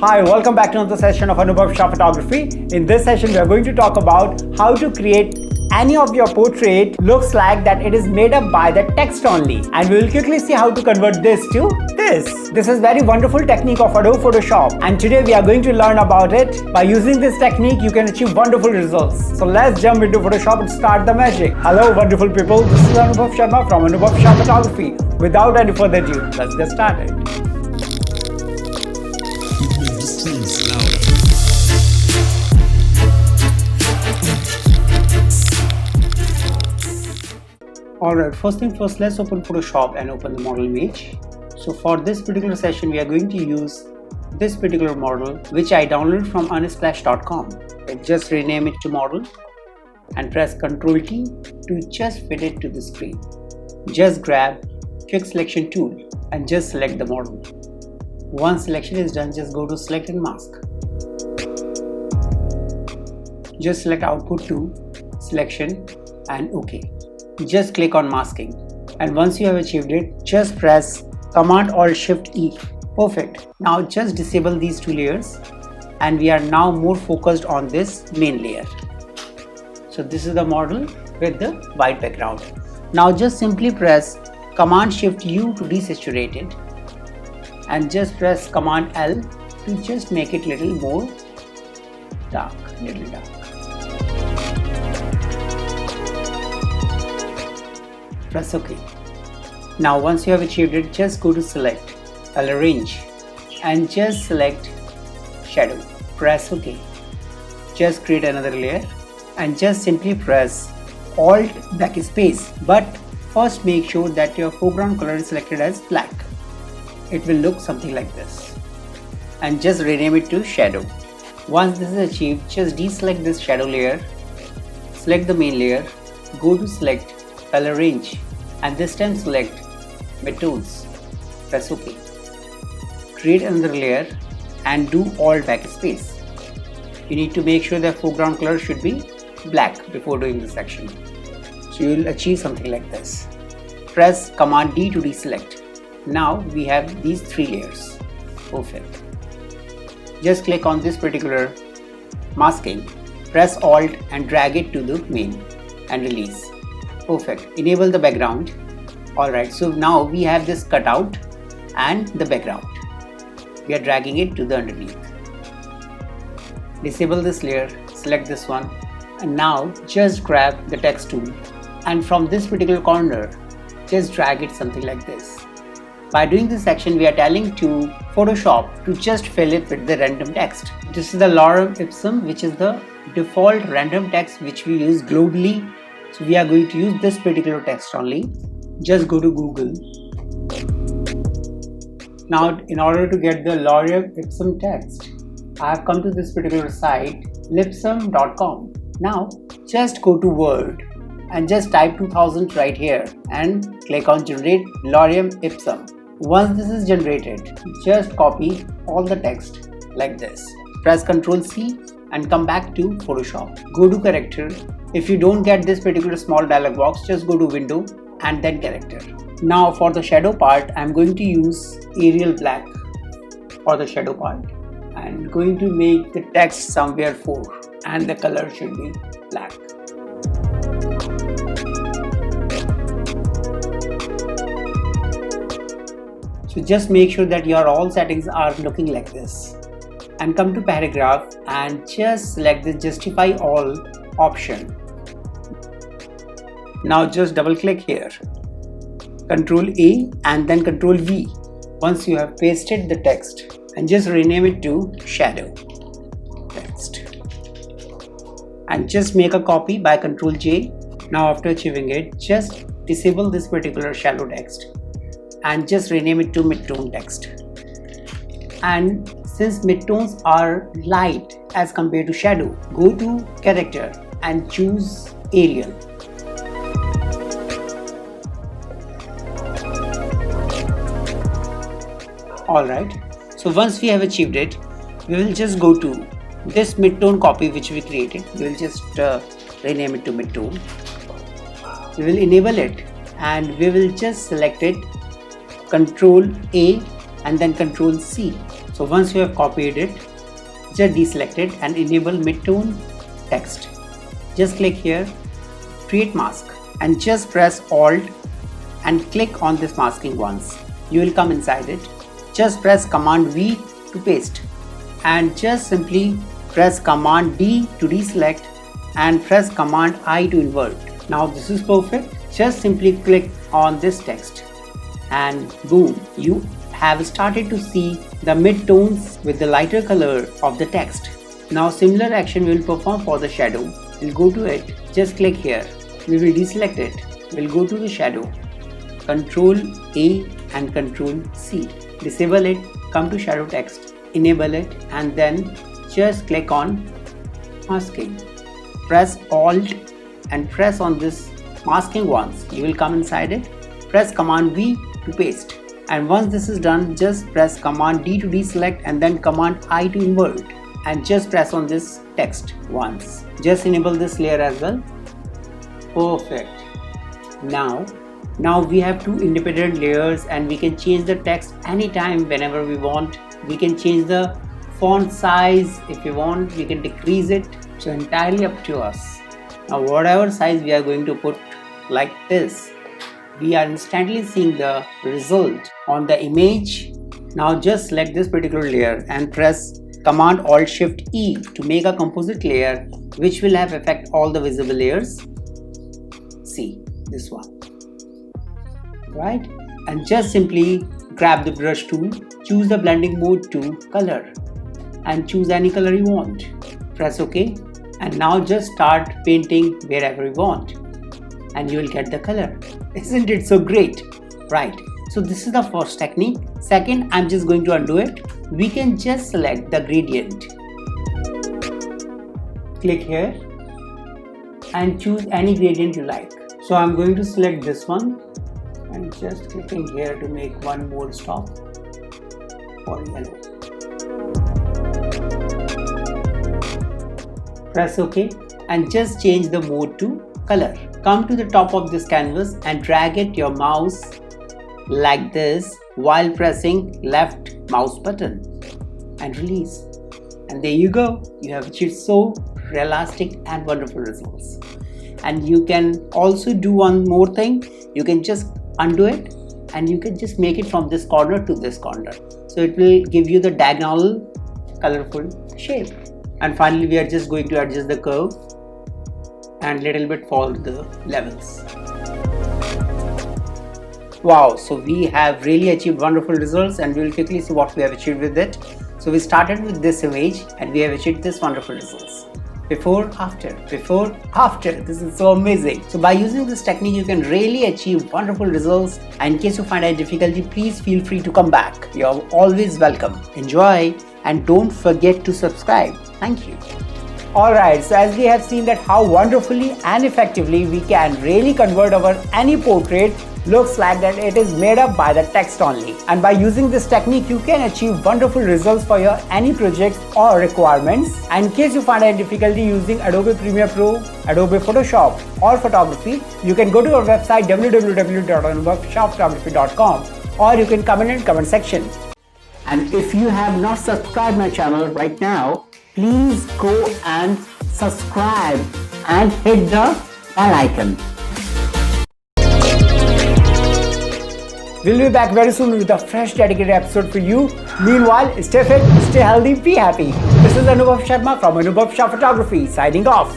Hi, welcome back to another session of Anubhavshaphotography. In this session, we are going to talk about how to create any of your portrait looks like that it is made up by the text only. And we will quickly see how to convert this to this. This is very wonderful technique of Adobe Photoshop. And today we are going to learn about it. By using this technique, you can achieve wonderful results. So let's jump into Photoshop and start the magic. Hello, wonderful people. This is Anubhav Sharma from Anubhavshaphotography. Without any further ado, let's get started. Alright, first thing first, let's open Photoshop and open the model image. So for this particular session, we are going to use this particular model which I downloaded from unsplash.com. Just rename it to model and press Ctrl T to just fit it to the screen. Just grab quick selection tool and just select the model. Once selection is done, just go to select and mask. Just select output to selection and OK. Just click on masking, and once you have achieved it, just press Command Alt Shift E. Perfect. Now just disable these two layers and we are now more focused on this main layer. So this is the model with the white background. Now just simply press Command Shift U to desaturate it and just press Command L to just make it little more dark, little dark. Press OK. Now once you have achieved it, just go to select, arrange and just select shadow. Press OK. Just create another layer and just simply press Alt backspace. But first make sure that your foreground color is selected as black. It will look something like this. And just rename it to shadow. Once this is achieved, just deselect this shadow layer, select the main layer, go to select, arrange and this time select midtones. Press OK. Create another layer and do Alt backspace. You need to make sure the foreground color should be black before doing this action. So you will achieve something like this. Press Command D to deselect. Now we have these three layers. Perfect. Just click on this particular masking, press Alt and drag it to the main and release. Perfect. Enable the background. Alright, so now we have this cutout and the background. We are dragging it to the underneath. Disable this layer, select this one, and now just grab the text tool and from this particular corner just drag it something like this. By doing this action, we are telling to Photoshop to just fill it with the random text. This is the lorem ipsum, which is the default random text which we use globally. So we are going to use this particular text only. Just go to Google. Now in order to get the lorem ipsum text, I have come to this particular site, lipsum.com. Now just go to Word and just type 2000 right here and click on generate lorem ipsum. Once this is generated, just copy all the text like this. Press Ctrl C and come back to Photoshop. Go to character. If you don't get this particular small dialog box, just go to window and then character. Now for the shadow part, I'm going to use Arial black for the shadow part. I'm going to make the text somewhere 4 and the color should be black. So just make sure that your all settings are looking like this. And come to paragraph and just select the justify all option. Now just double click here, Ctrl A and then Ctrl V once you have pasted the text and just rename it to shadow text and just make a copy by Ctrl J. Now after achieving it, just disable this particular shadow text and just rename it to midtone text. And since midtones are light as compared to shadow, go to character and choose Arial. Alright, so once we have achieved it, we will just go to this midtone copy which we created. We will just rename it to midtone. We will enable it and we will just select it, Ctrl A and then Ctrl C So once you have copied it, just deselect it and enable mid-tone text. Just click here, create mask, and just press Alt and click on this masking once. You will come inside it. Just press Command V to paste, and just simply press Command D to deselect and press Command I to invert. Now this is perfect. Just simply click on this text and boom, you have started to see the mid-tones with the lighter color of the text. Now similar action we will perform for the shadow. We'll go to it, just click here. We will deselect it. We'll go to the shadow, Control A and Control C. Disable it, come to shadow text, enable it, and then just click on masking. Press Alt and press on this masking once. You will come inside it. Press Command V to paste. And once this is done, just press Command D to deselect and then Command I to invert. And just press on this text once. Just enable this layer as well. Perfect. Now we have two independent layers and we can change the text anytime whenever we want. We can change the font size if you want. We can decrease it. So entirely up to us. Now whatever size we are going to put like this, we are instantly seeing the result on the image. Now just select this particular layer and press Command Alt Shift E to make a composite layer which will have affect all the visible layers. See this one, right? And just simply grab the brush tool, choose the blending mode to color and choose any color you want. Press OK, and now just start painting wherever you want and you will get the color. Isn't it so great? Right. So this is the first technique. Second, I'm just going to undo it. We can just select the gradient. Click here and choose any gradient you like. So I'm going to select this one and just clicking here to make one more stop for yellow. Press OK and just change the mode to color. Come to the top of this canvas and drag it your mouse like this while pressing left mouse button and release. And there you go. You have achieved so realistic and wonderful results. And you can also do one more thing. You can just undo it and you can just make it from this corner to this corner. So it will give you the diagonal colorful shape. And finally we are just going to adjust the curve and little bit follow the levels. Wow, so we have really achieved wonderful results and we will quickly see what we have achieved with it. So we started with this image and we have achieved this wonderful results. Before, after, this is so amazing. So by using this technique you can really achieve wonderful results, and in case you find any difficulty, please feel free to come back. You're always welcome. Enjoy and don't forget to subscribe. Thank you. Alright, so as we have seen that how wonderfully and effectively we can really convert our any portrait looks like that it is made up by the text only. And by using this technique you can achieve wonderful results for your any projects or requirements. And in case you find any difficulty using Adobe Premiere Pro, Adobe Photoshop or photography, you can go to our website www.anubhavshaphotography.com, or you can comment in the comment section. And if you have not subscribed my channel right now, please go and subscribe and hit the bell icon. We'll be back very soon with a fresh dedicated episode for you. Meanwhile, stay fit, stay healthy, be happy. This is Anubhav Sharma from Anubhav Photography signing off.